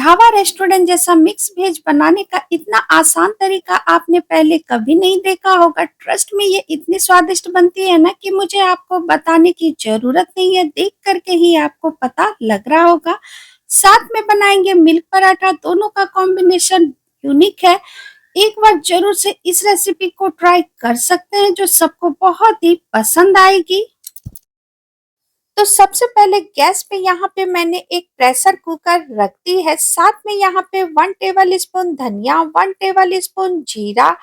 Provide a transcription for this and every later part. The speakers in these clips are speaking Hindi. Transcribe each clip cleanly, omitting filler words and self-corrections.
ढाबा रेस्टोरेंट जैसा मिक्स वेज बनाने का इतना आसान तरीका आपने पहले कभी नहीं देखा होगा। ट्रस्ट में ये इतनी स्वादिष्ट बनती है ना कि मुझे आपको बताने की जरूरत नहीं है। देख करके ही आपको पता लग रहा होगा। साथ में बनाएंगे मिल्क पराठा, दोनों का कॉम्बिनेशन यूनिक है। एक बार जरूर से इस रेसिपी को ट्राई कर सकते हैं जो सबको बहुत ही पसंद आएगी। तो सबसे पहले गैस पे यहाँ पे मैंने एक प्रेशर कुकर रख दी है। साथ में यहाँ पे 1 टेबल स्पून धनिया, 1 टेबल स्पून जीरा,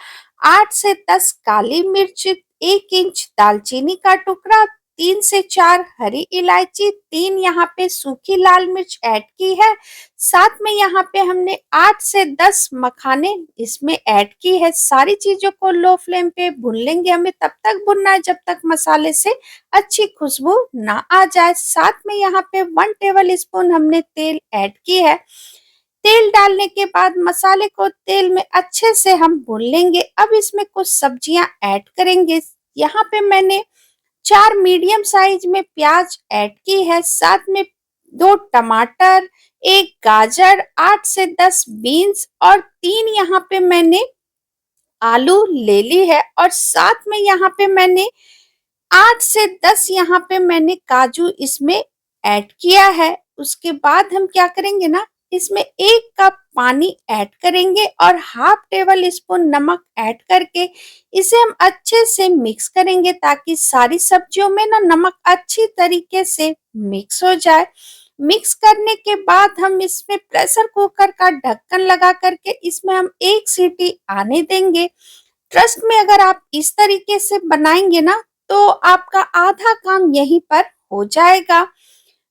8 से 10 काली मिर्च, 1 इंच दालचीनी का टुकड़ा, 3 से 4 हरी इलायची, 3 यहाँ पे सूखी लाल मिर्च ऐड की है। साथ में यहाँ पे हमने 8 से 10 मखाने इसमें ऐड की है। सारी चीजों को लो फ्लेम पे भून लेंगे। हमें तब तक भुनना है जब तक मसाले से अच्छी खुशबू ना आ जाए। साथ में यहाँ पे 1 टेबल स्पून हमने तेल ऐड की है। तेल डालने के बाद मसाले को तेल में अच्छे से हम भून लेंगे। अब इसमें कुछ सब्जियां ऐड करेंगे। यहाँ पे मैंने 4 मीडियम साइज में प्याज ऐड की है। साथ में 2 टमाटर, 1 गाजर, 8 से 10 बीन्स और 3 यहाँ पे मैंने आलू ले ली है। और साथ में यहाँ पे मैंने 8 से 10 यहाँ पे मैंने काजू इसमें ऐड किया है। उसके बाद हम क्या करेंगे ना, इसमें 1 कप पानी ऐड करेंगे और ½ टेबल स्पून नमक ऐड करके इसे हम अच्छे से मिक्स करेंगे ताकि सारी सब्जियों में ना नमक अच्छी तरीके से मिक्स हो जाए। मिक्स करने के बाद हम इसमें प्रेशर कुकर का ढक्कन लगा करके इसमें हम 1 सीटी आने देंगे। ट्रस्ट में अगर आप इस तरीके से बनाएंगे ना तो आपका आधा काम यहीं पर हो जाएगा।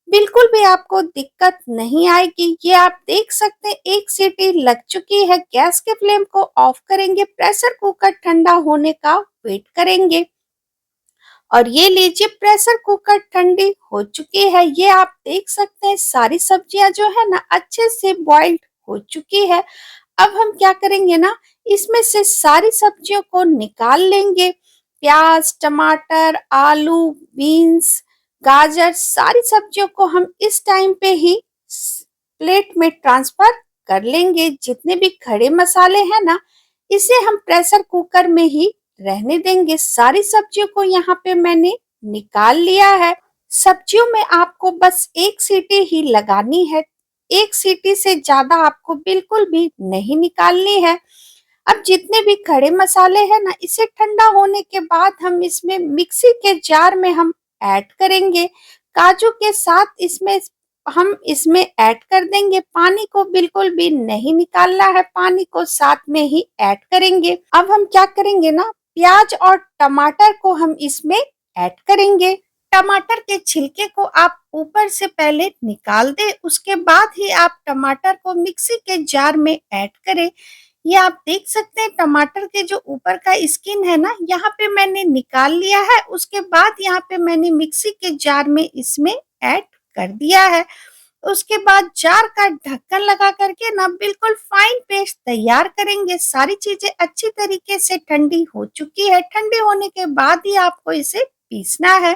बिल्कुल भी आपको दिक्कत नहीं आएगी। ये आप देख सकते हैं 1 सीटी लग चुकी है। गैस के फ्लेम को ऑफ करेंगे, प्रेशर कुकर ठंडा होने का वेट करेंगे। और ये लीजिए प्रेशर कुकर ठंडी हो चुकी है। ये आप देख सकते हैं सारी सब्जियां जो है ना अच्छे से बॉइल्ड हो चुकी है। अब हम क्या करेंगे ना, इसमें से सारी सब्जियों को निकाल लेंगे। प्याज, टमाटर, आलू, बीन्स, गाजर, सारी सब्जियों को हम इस टाइम पे ही प्लेट में ट्रांसफर कर लेंगे। जितने भी खड़े मसाले हैं ना इसे हम प्रेशर कुकर में ही रहने देंगे। सारी सब्जियों को यहाँ पे मैंने निकाल लिया है। सब्जियों में आपको बस 1 सीटी ही लगानी है। 1 सीटी से ज्यादा आपको बिल्कुल भी नहीं निकालनी है। अब जितने भी खड़े मसाले हैं ना इसे ठंडा होने के बाद हम इसमें मिक्सी के जार में हम ऐड करेंगे। काजू के साथ हम इसमें ऐड कर देंगे। पानी को बिल्कुल भी नहीं निकालना है, पानी को साथ में ही ऐड करेंगे। अब हम क्या करेंगे ना, प्याज और टमाटर को हम इसमें ऐड करेंगे। टमाटर के छिलके को आप ऊपर से पहले निकाल दें, उसके बाद ही आप टमाटर को मिक्सी के जार में ऐड करें। ये आप देख सकते हैं टमाटर के जो ऊपर का स्किन है ना यहाँ पे मैंने निकाल लिया है। उसके बाद यहाँ पे मैंने मिक्सी के जार में इसमें ऐड कर दिया है। उसके बाद जार का ढक्कन लगा करके ना बिल्कुल फाइन पेस्ट तैयार करेंगे। सारी चीजें अच्छी तरीके से ठंडी हो चुकी है। ठंडे होने के बाद ही आपको इसे पीसना है।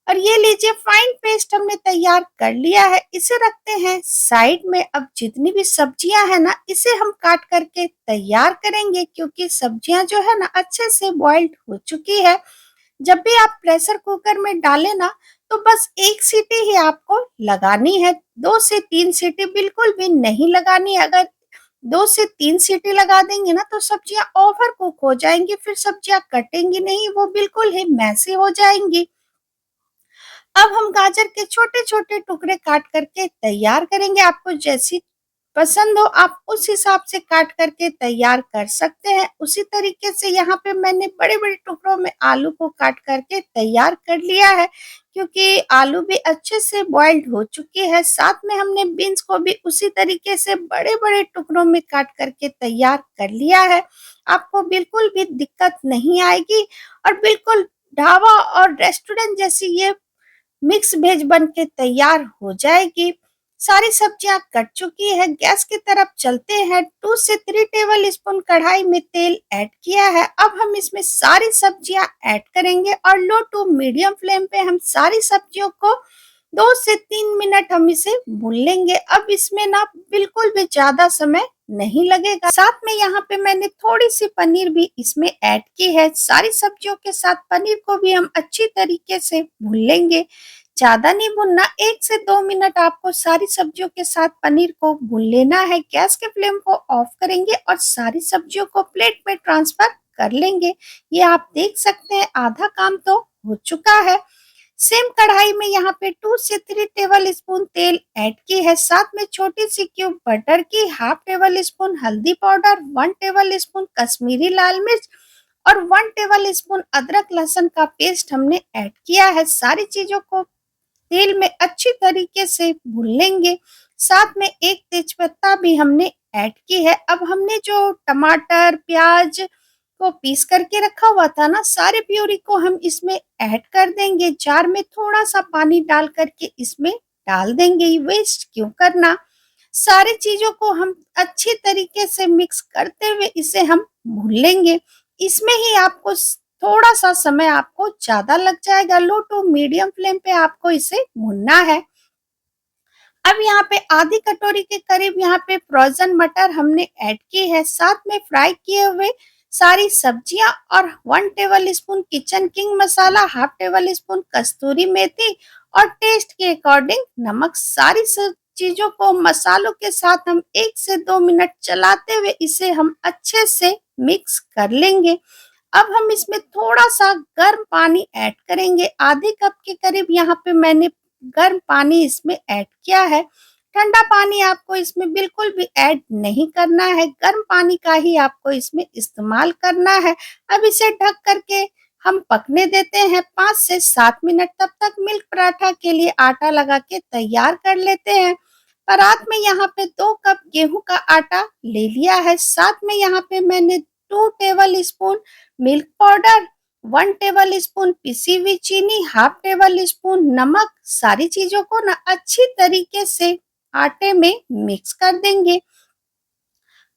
और ये लीजिए फाइन पेस्ट हमने तैयार कर लिया है। इसे रखते हैं साइड में। अब जितनी भी सब्जियां है ना इसे हम काट करके तैयार करेंगे क्योंकि सब्जियां जो है ना अच्छे से बॉइल्ड हो चुकी है। जब भी आप प्रेशर कुकर में डालें ना तो बस 1 सीटी ही आपको लगानी है। 2 से 3 सीटी बिल्कुल भी नहीं लगानी। अगर 2 से 3 सीटी लगा देंगे ना तो सब्जियां ओवर कुक हो जाएंगी, फिर सब्जियां कटेंगी नहीं, वो बिल्कुल ही मैसी हो जाएंगी। अब हम गाजर के छोटे छोटे टुकड़े काट करके तैयार करेंगे। आपको जैसी पसंद हो आप उस हिसाब से काट करके तैयार कर सकते हैं। उसी तरीके से यहाँ पे मैंने बड़े बड़े टुकड़ों में आलू को काट करके तैयार कर लिया है क्योंकि आलू भी अच्छे से बॉइल्ड हो चुकी है। साथ में हमने बीन्स को भी उसी तरीके से बड़े बड़े टुकड़ों में काट करके तैयार कर लिया है। आपको बिल्कुल भी दिक्कत नहीं आएगी और बिल्कुल ढाबा और रेस्टोरेंट जैसी ये मिक्स वेज बन के तैयार हो जाएगी। सारी सब्जियां कट चुकी है। गैस की तरफ चलते हैं। 2 से 3 टेबल स्पून कढ़ाई में तेल ऐड किया है। अब हम इसमें सारी सब्जियां ऐड करेंगे और लो टू मीडियम फ्लेम पे हम सारी सब्जियों को 2 से 3 मिनट हम इसे भून लेंगे। अब इसमें ना बिल्कुल भी ज़्यादा समय नहीं लगेगा। साथ में यहाँ पे मैंने थोड़ी-सी पनीर भी इसमें ऐड की है। सारी सब्जियों के साथ पनीर को भी हम अच्छी तरीके से भून लेंगे। ज़्यादा नहीं भूनना, 1 से 2 मिनट आपको सारी सब्जियों के साथ पनीर को भून लेना है। गैस के फ्लेम को ऑफ करेंगे और सारी सब्जियों को प्लेट में ट्रांसफर कर लेंगे। ये आप देख सकते हैं आधा काम तो हो चुका है। सेम कढ़ाई में यहाँ पे 2 से 3 टेबल स्पून तेल ऐड की है। साथ में छोटी सी क्यूब बटर की, हाफ टेबल स्पून हल्दी पाउडर, 1 टेबल स्पून कश्मीरी लाल मिर्च और 1 टेबल स्पून अदरक लहसुन का पेस्ट हमने ऐड किया है। सारी चीजों को तेल में अच्छी तरीके से भून लेंगे। साथ में एक तेजपत्ता भी हमने ऐड की है। अब हमने जो टमाटर, प्याज को पीस करके रखा हुआ था ना, सारे प्यूरी को हम इसमें ऐड कर देंगे। जार में थोड़ा सा पानी डाल करके इसमें डाल देंगे, वेस्ट क्यों करना। सारी चीजों को हम अच्छी तरीके से मिक्स करते हुए इसे हम भून लेंगे। इसमें ही आपको थोड़ा सा समय आपको ज्यादा लग जाएगा। लो टू मीडियम फ्लेम पे आपको इसे भूनना है। अब यहाँ पे आधी कटोरी के करीब यहाँ पे फ्रोजन मटर हमने ऐड की है। साथ में फ्राई किए हुए सारी सब्जियां और 1 टेबल स्पून किचन किंग मसाला, हाफ टेबल स्पून कस्तूरी मेथी और टेस्ट के अकॉर्डिंग नमक। सारी सब चीजों को मसालों के साथ हम 1 से 2 मिनट चलाते हुए इसे हम अच्छे से मिक्स कर लेंगे। अब हम इसमें थोड़ा सा गर्म पानी ऐड करेंगे। आधे कप के करीब यहाँ पे मैंने गर्म पानी इसमें ऐड किया है। ठंडा पानी आपको इसमें बिल्कुल भी ऐड नहीं करना है। गर्म पानी का ही आपको इसमें इस्तेमाल करना है। अब इसे ढक करके हम पकने देते हैं 5 से 7 मिनट। तब तक मिल्क पराठा के लिए आटा लगा के तैयार कर लेते हैं। परात में यहाँ पे 2 कप गेहूं का आटा ले लिया है। साथ में यहाँ पे मैंने 2 table spoon milk powder, 1 table spoon पिसी हुई चीनी, हाफ टेबल स्पून नमक, सारी चीजों को ना अच्छी तरीके से आटे में मिक्स कर देंगे।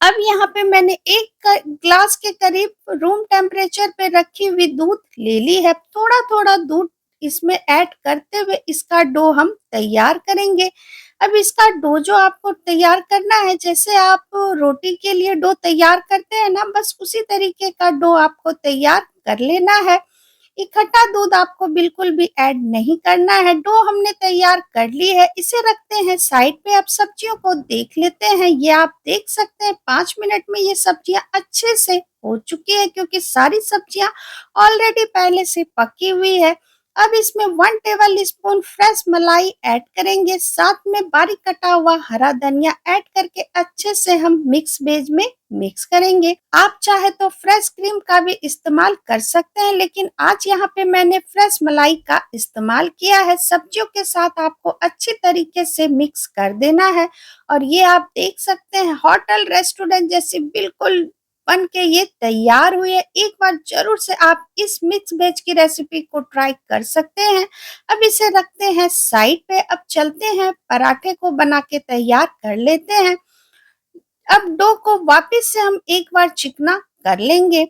अब यहाँ पे मैंने 1 ग्लास के करीब रूम टेम्परेचर पे रखी हुई दूध ले ली है। थोड़ा-थोड़ा दूध इसमें ऐड करते हुए इसका डो हम तैयार करेंगे। अब इसका डो जो आपको तैयार करना है, जैसे आप रोटी के लिए डो तैयार करते हैं ना, बस उसी तरीके का डो आपको तैयार कर लेना है। इकट्ठा दूध आपको बिल्कुल भी ऐड नहीं करना है। डो हमने तैयार कर ली है, इसे रखते हैं साइड पे। अब सब्जियों को देख लेते हैं। ये आप देख सकते हैं 5 मिनट में ये सब्जियां अच्छे से हो चुकी है, क्योंकि सारी सब्जियां ऑलरेडी पहले से पकी हुई है। अब इसमें 1 टेबल स्पून फ्रेश मलाई ऐड करेंगे। साथ में बारीक कटा हुआ हरा धनिया ऐड करके अच्छे से हम मिक्स वेज में मिक्स करेंगे। आप चाहे तो फ्रेश क्रीम का भी इस्तेमाल कर सकते हैं, लेकिन आज यहाँ पे मैंने फ्रेश मलाई का इस्तेमाल किया है। सब्जियों के साथ आपको अच्छी तरीके से मिक्स कर देना है। और ये आप देख सकते हैं होटल रेस्टोरेंट जैसी बिल्कुल बन के ये तैयार हुई है। एक बार जरूर से आप इस मिक्स वेज की रेसिपी को ट्राई कर सकते हैं। अब इसे रखते हैं साइड पे। अब चलते हैं पराठे को बना के तैयार कर लेते हैं। अब डो को वापस से हम एक बार चिकना कर लेंगे।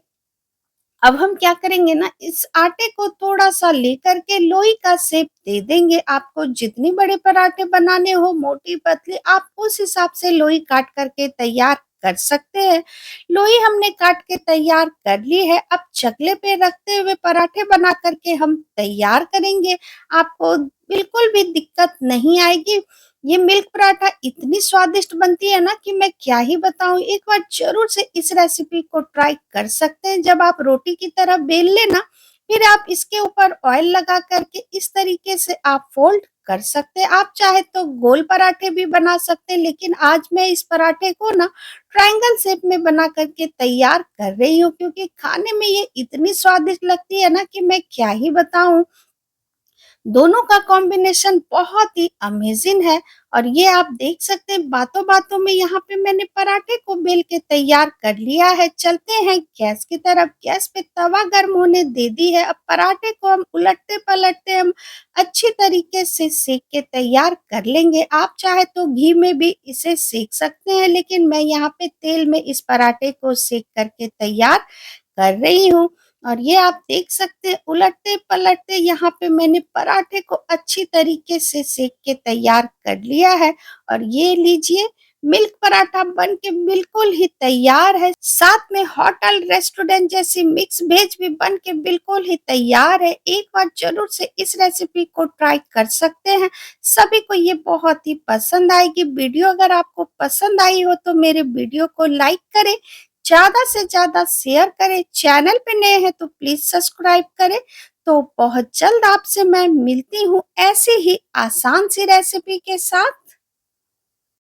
अब हम क्या करेंगे ना, इस आटे को थोड़ा सा लेकर के लोई का शेप दे देंगे। आपको जितनी बड़े पराठे बनाने हो, मोटी पतली, आप उस हिसाब से लोई काट करके तैयार कर सकते हैं। लोई हमने काट के तैयार कर ली है। अब चकले पे रखते हुए पराठे बना करके हम तैयार करेंगे। आपको बिल्कुल भी दिक्कत नहीं आएगी। ये मिल्क पराठा इतनी स्वादिष्ट बनती है ना कि मैं क्या ही बताऊं। एक बार जरूर से इस रेसिपी को ट्राई कर सकते हैं। जब आप रोटी की तरह बेल लेना, फिर आप इसके ऊपर ऑयल लगा करके इस तरीके से आप फोल्ड कर सकते हैं। आप चाहे तो गोल पराठे भी बना सकते हैं, लेकिन आज मैं इस पराठे को ना ट्रायंगल शेप में बना करके तैयार कर रही हूँ, क्योंकि खाने में ये इतनी स्वादिष्ट लगती है ना कि मैं क्या ही बताऊं। दोनों का कॉम्बिनेशन बहुत ही अमेजिंग है। और ये आप देख सकते हैं बातों बातों में यहाँ पे मैंने पराठे को बेल के तैयार कर लिया है। चलते हैं गैस की तरफ। गैस पे तवा गर्म होने दे दी है। अब पराठे को हम उलटते पलटते हम अच्छी तरीके से सेक के तैयार कर लेंगे। आप चाहे तो घी में भी इसे सेक सकते हैं, लेकिन मैं यहाँ पे तेल में इस पराठे को सेक करके तैयार कर रही हूँ। और ये आप देख सकते हैं उलटते-पलटते यहाँ पे मैंने पराठे को अच्छी तरीके से सेक के तैयार कर लिया है और ये लीजिए मिल्क पराठा बन के बिल्कुल ही तैयार है। साथ में होटल रेस्टोरेंट जैसी मिक्स वेज भी बन के बिल्कुल ही तैयार है। एक बार ज़रूर से इस रेसिपी को ट्राई कर सकते हैं। सभी को ये बहुत ही पसंद आएगी। वीडियो अगर आपको पसंद आई हो तो मेरे वीडियो को लाइक करें, ज़्यादा से ज़्यादा शेयर करें, चैनल पे नए हैं तो प्लीज़ सब्सक्राइब करें। तो बहुत जल्द आपसे मैं मिलती हूँ ऐसी ही आसान सी रेसिपी के साथ।